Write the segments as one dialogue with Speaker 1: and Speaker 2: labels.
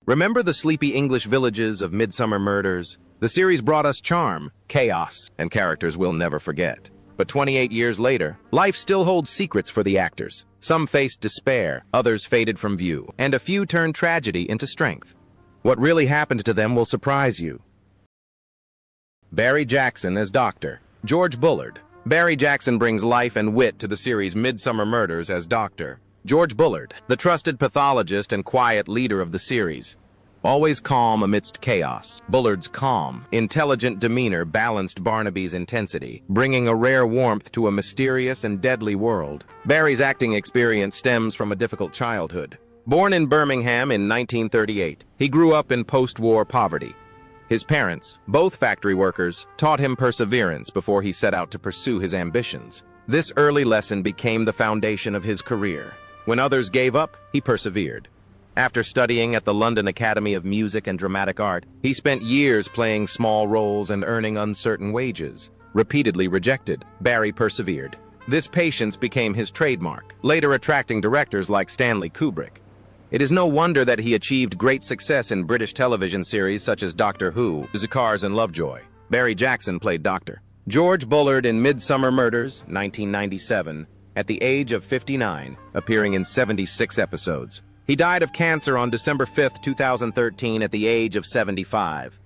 Speaker 1: Remember the sleepy English villages of Midsomer Murders? The series brought us charm, chaos, and characters we'll never forget. But 28 years later, life still holds secrets for the actors. Some faced despair, others faded from view, and a few turned tragedy into strength. What really happened to them will surprise you. Barry Jackson as Dr. George Bullard. Barry Jackson brings life and wit to the series Midsomer Murders as Dr. George Bullard, the trusted pathologist and quiet leader of the series. Always calm amidst chaos, Bullard's calm, intelligent demeanor balanced Barnaby's intensity, bringing a rare warmth to a mysterious and deadly world. Barry's acting experience stems from a difficult childhood. Born in Birmingham in 1938, he grew up in post-war poverty. His parents, both factory workers, taught him perseverance before he set out to pursue his ambitions. This early lesson became the foundation of his career. When others gave up, he persevered. After studying at the London Academy of Music and Dramatic Art, he spent years playing small roles and earning uncertain wages. Repeatedly rejected, Barry persevered. This patience became his trademark, later attracting directors like Stanley Kubrick. It is no wonder that he achieved great success in British television series such as Doctor Who, Zakars, and Lovejoy. Barry Jackson played Dr. George Bullard in Midsomer Murders, 1997, at the age of 59, appearing in 76 episodes. He died of cancer on December 5, 2013, at the age of 75.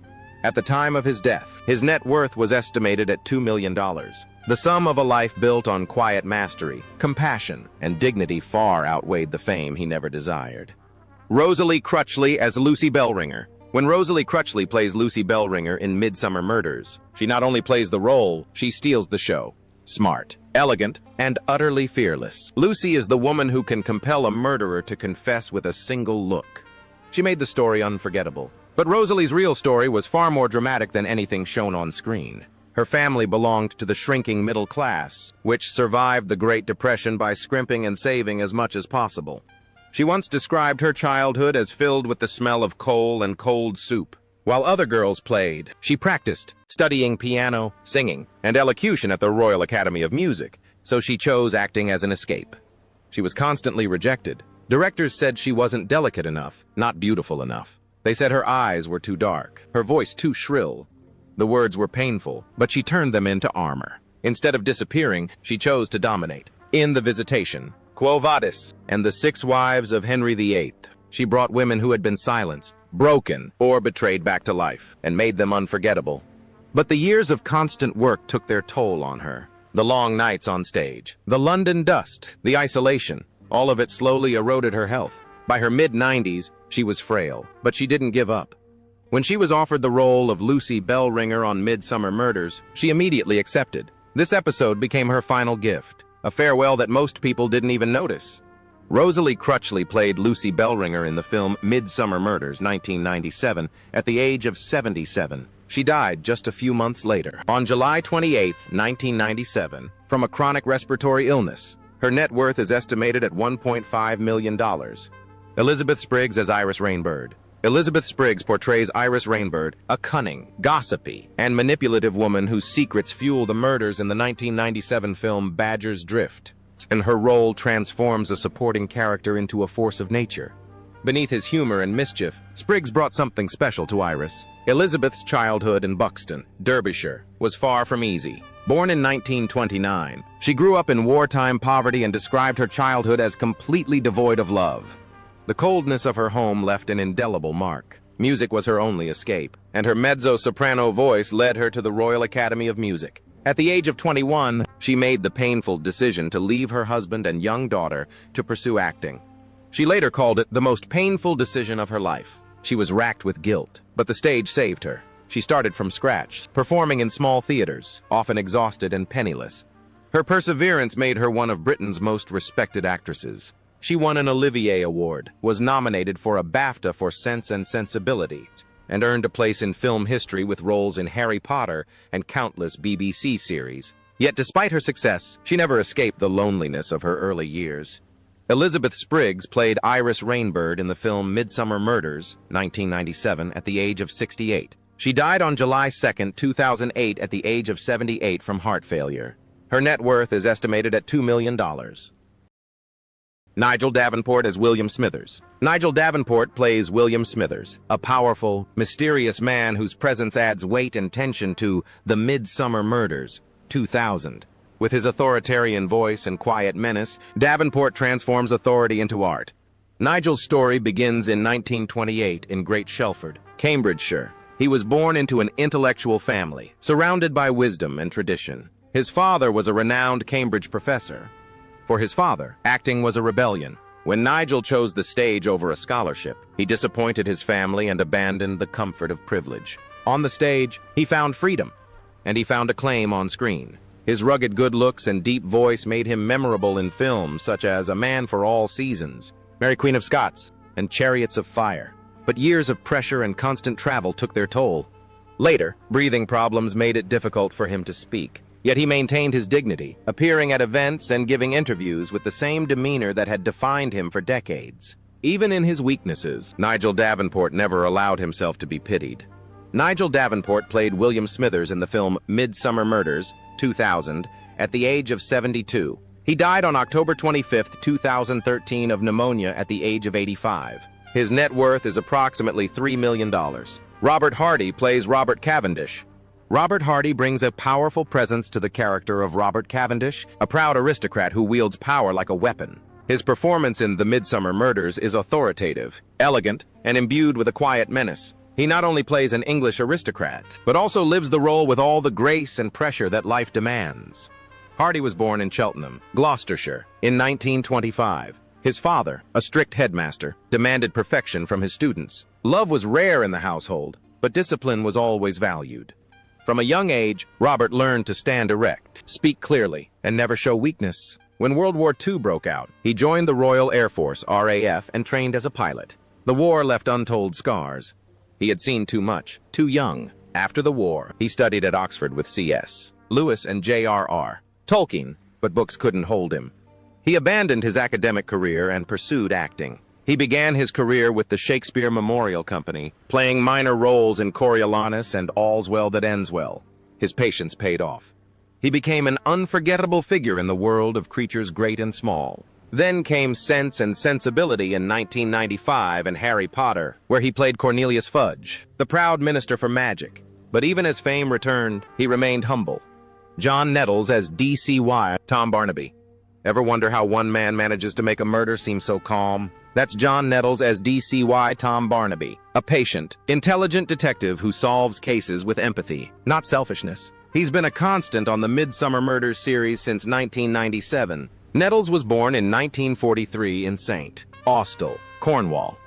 Speaker 1: At the time of his death, his net worth was estimated at $2 million. The sum of a life built on quiet mastery, compassion, and dignity far outweighed the fame he never desired. Rosalie Crutchley as Lucy Bellringer. When Rosalie Crutchley plays Lucy Bellringer in Midsomer Murders, she not only plays the role, she steals the show. Smart, elegant, and utterly fearless, Lucy is the woman who can compel a murderer to confess with a single look. She made the story unforgettable. But Rosalie's real story was far more dramatic than anything shown on screen. Her family belonged to the shrinking middle class, which survived the Great Depression by scrimping and saving as much as possible. She once described her childhood as filled with the smell of coal and cold soup. While other girls played, she practiced, studying piano, singing, and elocution at the Royal Academy of Music, so she chose acting as an escape. She was constantly rejected. Directors said she wasn't delicate enough, not beautiful enough. They said her eyes were too dark, her voice too shrill. The words were painful, but she turned them into armor. Instead of disappearing, she chose to dominate. In The Visitation, Quo Vadis, and The Six Wives of Henry VIII, she brought women who had been silenced, broken, or betrayed back to life, and made them unforgettable. But the years of constant work took their toll on her. The long nights on stage, the London dust, the isolation, all of it slowly eroded her health. By her mid-90s, she was frail, but she didn't give up. When she was offered the role of Lucy Bellringer on Midsomer Murders, she immediately accepted. This episode became her final gift, a farewell that most people didn't even notice. Rosalie Crutchley played Lucy Bellringer in the film Midsomer Murders, 1997, at the age of 77. She died just a few months later, on July 28, 1997, from a chronic respiratory illness. Her net worth is estimated at $1.5 million. Elizabeth Spriggs as Iris Rainbird. Elizabeth Spriggs portrays Iris Rainbird, a cunning, gossipy, and manipulative woman whose secrets fuel the murders in the 1997 film Badger's Drift. And her role transforms a supporting character into a force of nature. Beneath his humor and mischief, Spriggs brought something special to Iris. Elizabeth's childhood in Buxton, Derbyshire, was far from easy. Born in 1929, she grew up in wartime poverty and described her childhood as completely devoid of love. The coldness of her home left an indelible mark. Music was her only escape, and her mezzo-soprano voice led her to the Royal Academy of Music. At the age of 21, she made the painful decision to leave her husband and young daughter to pursue acting. She later called it the most painful decision of her life. She was racked with guilt, but the stage saved her. She started from scratch, performing in small theaters, often exhausted and penniless. Her perseverance made her one of Britain's most respected actresses. She won an Olivier Award, was nominated for a BAFTA for Sense and Sensibility, and earned a place in film history with roles in Harry Potter and countless BBC series. Yet despite her success, she never escaped the loneliness of her early years. Elizabeth Spriggs played Iris Rainbird in the film Midsomer Murders, 1997, at the age of 68. She died on July 2, 2008, at the age of 78 from heart failure. Her net worth is estimated at $2 million. Nigel Davenport as William Smithers. Nigel Davenport plays William Smithers, a powerful, mysterious man whose presence adds weight and tension to The Midsomer Murders, 2000. With his authoritarian voice and quiet menace, Davenport transforms authority into art. Nigel's story begins in 1928 in Great Shelford, Cambridgeshire. He was born into an intellectual family, surrounded by wisdom and tradition. His father was a renowned Cambridge professor. For his father, acting was a rebellion. When Nigel chose the stage over a scholarship, he disappointed his family and abandoned the comfort of privilege. On the stage, he found freedom, and he found acclaim on screen. His rugged good looks and deep voice made him memorable in films such as A Man for All Seasons, Mary Queen of Scots, and Chariots of Fire. But years of pressure and constant travel took their toll. Later, breathing problems made it difficult for him to speak. Yet he maintained his dignity, appearing at events and giving interviews with the same demeanor that had defined him for decades. Even in his weaknesses, Nigel Davenport never allowed himself to be pitied. Nigel Davenport played William Smithers in the film Midsomer Murders, 2000, at the age of 72. He died on October 25, 2013 of pneumonia at the age of 85. His net worth is approximately $3 million. Robert Hardy plays Robert Cavendish. Robert Hardy brings a powerful presence to the character of Robert Cavendish, a proud aristocrat who wields power like a weapon. His performance in The Midsomer Murders is authoritative, elegant, and imbued with a quiet menace. He not only plays an English aristocrat, but also lives the role with all the grace and pressure that life demands. Hardy was born in Cheltenham, Gloucestershire, in 1925. His father, a strict headmaster, demanded perfection from his students. Love was rare in the household, but discipline was always valued. From a young age, Robert learned to stand erect, speak clearly, and never show weakness. When World War II broke out, he joined the Royal Air Force, RAF, and trained as a pilot. The war left untold scars. He had seen too much, too young. After the war, he studied at Oxford with C.S. Lewis and J.R.R. Tolkien, but books couldn't hold him. He abandoned his academic career and pursued acting. He began his career with the Shakespeare Memorial Company, playing minor roles in Coriolanus and All's Well That Ends Well. His patience paid off. He became an unforgettable figure in the world of creatures great and small. Then came Sense and Sensibility in 1995 and Harry Potter, where he played Cornelius Fudge, the proud minister for magic. But even as fame returned, he remained humble. John Nettles as DCI Tom Barnaby. Ever wonder how one man manages to make a murder seem so calm? That's John Nettles as DCI Tom Barnaby, a patient, intelligent detective who solves cases with empathy, not selfishness. He's been a constant on the Midsomer Murders series since 1997. Nettles was born in 1943 in St. Austell, Cornwall.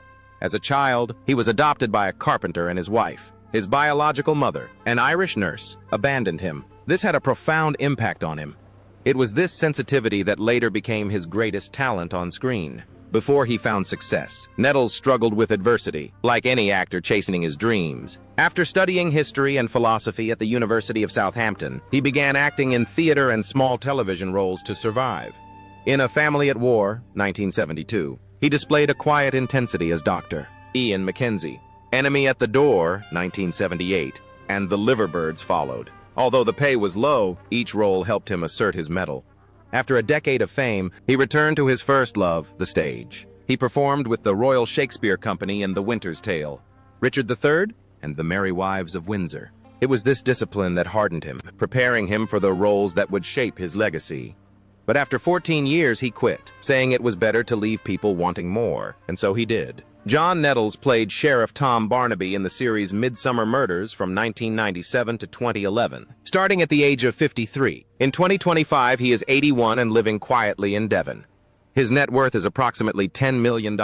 Speaker 1: As a child, he was adopted by a carpenter and his wife. His biological mother, an Irish nurse, abandoned him. This had a profound impact on him. It was this sensitivity that later became his greatest talent on screen. Before he found success, Nettles struggled with adversity, like any actor chasing his dreams. After studying history and philosophy at the University of Southampton, he began acting in theater and small television roles to survive. In A Family at War, 1972, he displayed a quiet intensity as Dr. Ian Mackenzie. Enemy at the Door, 1978, and The Liverbirds followed. Although the pay was low, each role helped him assert his mettle. After a decade of fame, he returned to his first love, the stage. He performed with the Royal Shakespeare Company in The Winter's Tale, Richard III, and The Merry Wives of Windsor. It was this discipline that hardened him, preparing him for the roles that would shape his legacy. But after 14 years, he quit, saying it was better to leave people wanting more, and so he did. John Nettles played Sheriff Tom Barnaby in the series Midsomer Murders from 1997 to 2011, starting at the age of 53. In 2025, he is 81 and living quietly in Devon. His net worth is approximately $10 million.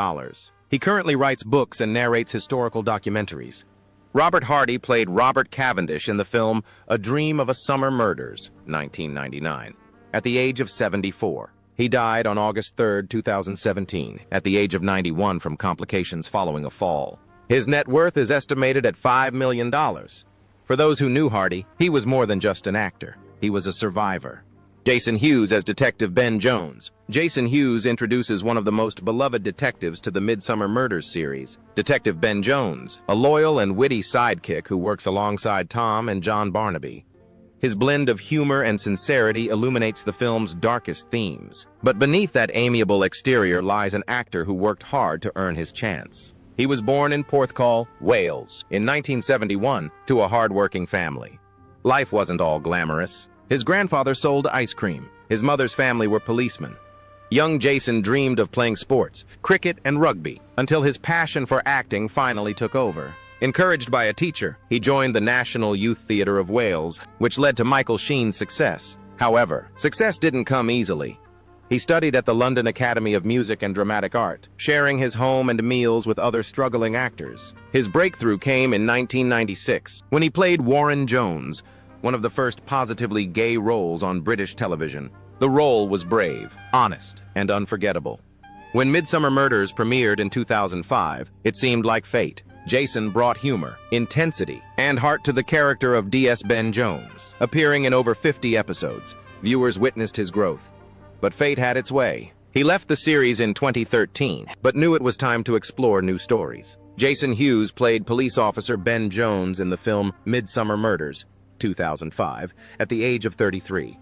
Speaker 1: He currently writes books and narrates historical documentaries. Robert Hardy played Robert Cavendish in the film A Dream of a Summer Murders, 1999. At the age of 74. He died on August 3, 2017, at the age of 91 from complications following a fall. His net worth is estimated at $5 million. For those who knew Hardy, he was more than just an actor. He was a survivor. Jason Hughes as Detective Ben Jones. Jason Hughes introduces one of the most beloved detectives to the Midsomer Murders series, Detective Ben Jones, a loyal and witty sidekick who works alongside Tom and John Barnaby. His blend of humor and sincerity illuminates the film's darkest themes. But beneath that amiable exterior lies an actor who worked hard to earn his chance. He was born in Porthcawl, Wales, in 1971 to a hard-working family. Life wasn't all glamorous. His grandfather sold ice cream. His mother's family were policemen. Young Jason dreamed of playing sports, cricket and rugby, until his passion for acting finally took over. Encouraged by a teacher, he joined the National Youth Theatre of Wales, which led to Michael Sheen's success. However, success didn't come easily. He studied at the London Academy of Music and Dramatic Art, sharing his home and meals with other struggling actors. His breakthrough came in 1996, when he played Warren Jones, one of the first positively gay roles on British television. The role was brave, honest, and unforgettable. When Midsomer Murders premiered in 2005, it seemed like fate. Jason brought humor, intensity, and heart to the character of D.S. Ben Jones. Appearing in over 50 episodes, viewers witnessed his growth. But fate had its way. He left the series in 2013, but knew it was time to explore new stories. Jason Hughes played police officer Ben Jones in the film Midsomer Murders, 2005, at the age of 33.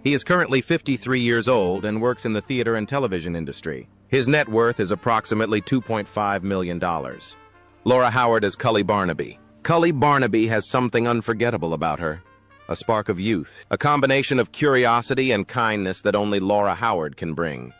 Speaker 1: He is currently 53 years old and works in the theater and television industry. His net worth is approximately $2.5 million. Laura Howard as Cully Barnaby. Cully Barnaby has something unforgettable about her. A spark of youth, a combination of curiosity and kindness that only Laura Howard can bring.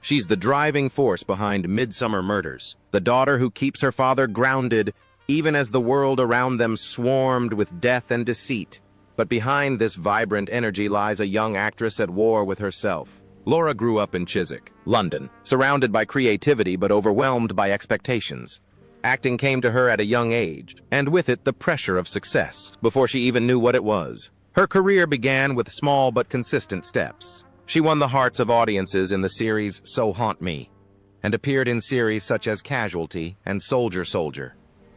Speaker 1: She's the driving force behind Midsomer Murders, the daughter who keeps her father grounded even as the world around them swarmed with death and deceit. But behind this vibrant energy lies a young actress at war with herself. Laura grew up in Chiswick, London, surrounded by creativity but overwhelmed by expectations. Acting came to her at a young age, and with it the pressure of success, before she even knew what it was. Her career began with small but consistent steps. She won the hearts of audiences in the series So Haunt Me, and appeared in series such as Casualty and Soldier Soldier.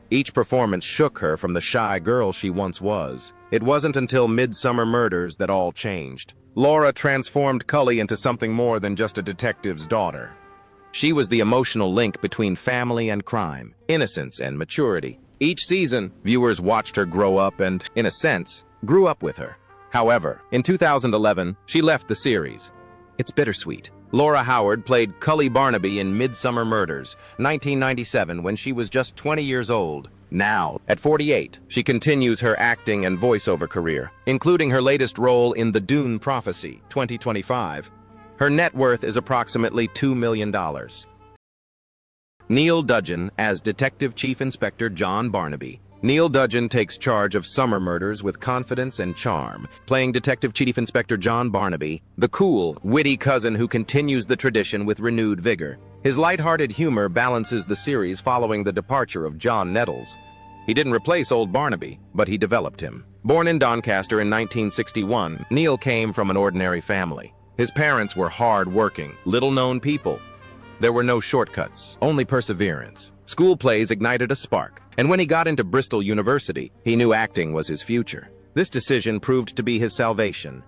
Speaker 1: Each performance shook her from the shy girl she once was. It wasn't until Midsomer Murders that all changed. Laura transformed Cully into something more than just a detective's daughter. She was the emotional link between family and crime, innocence and maturity. Each season, viewers watched her grow up and, in a sense, grew up with her. However, in 2011, she left the series. It's bittersweet. Laura Howard played Cully Barnaby in Midsomer Murders, 1997, when she was just 20 years old. Now, at 48, she continues her acting and voiceover career, including her latest role in The Dune Prophecy, 2025. Her net worth is approximately $2 million. Neil Dudgeon as Detective Chief Inspector John Barnaby. Neil Dudgeon takes charge of summer murders with confidence and charm, playing Detective Chief Inspector John Barnaby, the cool, witty cousin who continues the tradition with renewed vigor. His lighthearted humor balances the series following the departure of John Nettles. He didn't replace old Barnaby, but he developed him. Born in Doncaster in 1961, Neil came from an ordinary family. His parents were hard-working, little-known people. There were no shortcuts, only perseverance. School plays ignited a spark, and when he got into Bristol University, he knew acting was his future. This decision proved to be his salvation.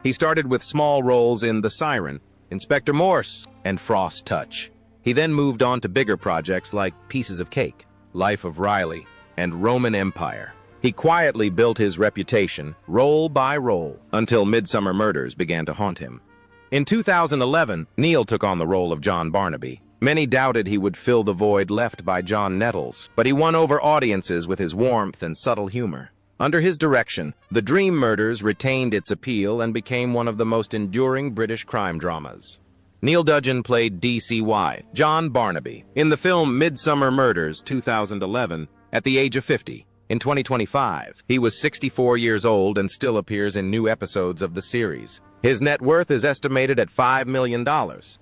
Speaker 1: He started with small roles in The Siren, Inspector Morse, and Frost Touch. He then moved on to bigger projects like Pieces of Cake, Life of Riley, and Roman Empire. He quietly built his reputation, role by role, until Midsomer Murders began to haunt him. In 2011, Neil took on the role of John Barnaby. Many doubted he would fill the void left by John Nettles, but he won over audiences with his warmth and subtle humor. Under his direction, The Dream Murders retained its appeal and became one of the most enduring British crime dramas. Neil Dudgeon played DCI John Barnaby in the film Midsomer Murders 2011 at the age of 50. In 2025, he was 64 years old and still appears in new episodes of the series. His net worth is estimated at $5 million.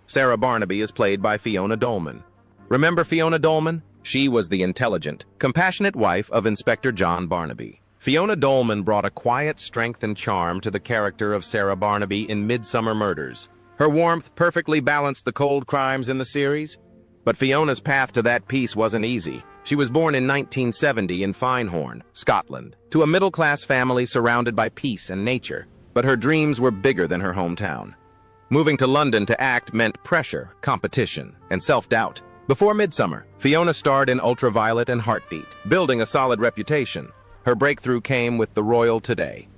Speaker 1: Sarah Barnaby is played by Fiona Dolman. Remember Fiona Dolman? She was the intelligent, compassionate wife of Inspector John Barnaby. Fiona Dolman brought a quiet strength and charm to the character of Sarah Barnaby in Midsomer Murders. Her warmth perfectly balanced the cold crimes in the series. But Fiona's path to that peace wasn't easy. She was born in 1970 in Finehorn, Scotland, to a middle-class family surrounded by peace and nature. But her dreams were bigger than her hometown. Moving to London to act meant pressure, competition, and self-doubt. Before Midsomer, Fiona starred in Ultraviolet and Heartbeat, building a solid reputation. Her breakthrough came with The Royal Today.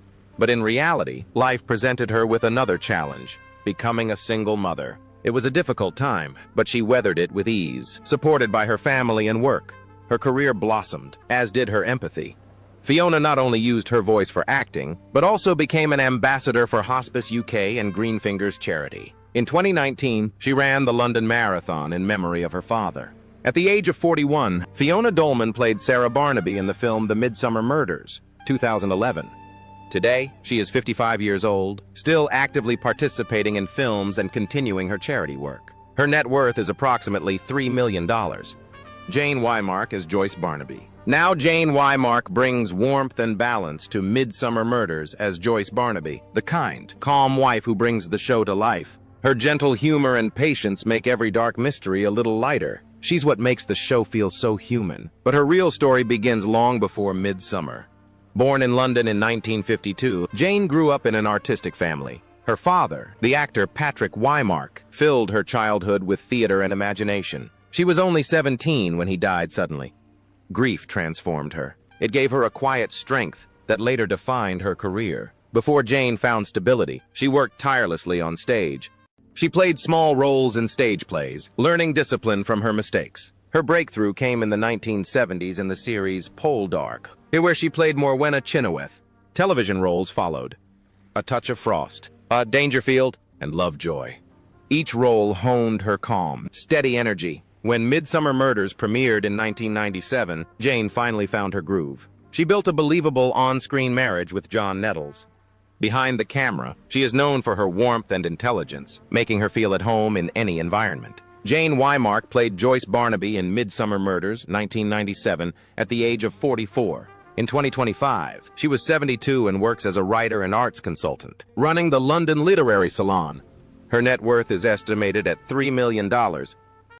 Speaker 1: But in reality, life presented her with another challenge: becoming a single mother. It was a difficult time, but she weathered it with ease, supported by her family and work. Her career blossomed, as did her empathy. Fiona not only used her voice for acting, but also became an ambassador for Hospice UK and Greenfingers charity. In 2019, she ran the London Marathon in memory of her father. At the age of 41, Fiona Dolman played Sarah Barnaby in the film The Midsomer Murders, 2011. Today, she is 55 years old, still actively participating in films and continuing her charity work. Her net worth is approximately $3 million. Jane Wymark is Joyce Barnaby. Now Jane Wymark brings warmth and balance to Midsomer Murders as Joyce Barnaby, the kind, calm wife who brings the show to life. Her gentle humor and patience make every dark mystery a little lighter. She's what makes the show feel so human. But her real story begins long before Midsomer. Born in London in 1952, Jane grew up in an artistic family. Her father, the actor Patrick Wymark, filled her childhood with theater and imagination. She was only 17 when he died suddenly. Grief transformed her. It gave her a quiet strength that later defined her career. Before Jane found stability, she worked tirelessly on stage. She played small roles in stage plays, learning discipline from her mistakes. Her breakthrough came in the 1970s in the series Poldark, where she played Morwenna Chenoweth. Television roles followed: A Touch of Frost, Dangerfield, and Lovejoy. Each role honed her calm, steady energy. When Midsomer Murders premiered in 1997, Jane finally found her groove. She built a believable on-screen marriage with John Nettles. Behind the camera, she is known for her warmth and intelligence, making her feel at home in any environment. Jane Wymark played Joyce Barnaby in Midsomer Murders, 1997, at the age of 44. In 2025, she was 72 and works as a writer and arts consultant, running the London Literary Salon. Her net worth is estimated at $3 million,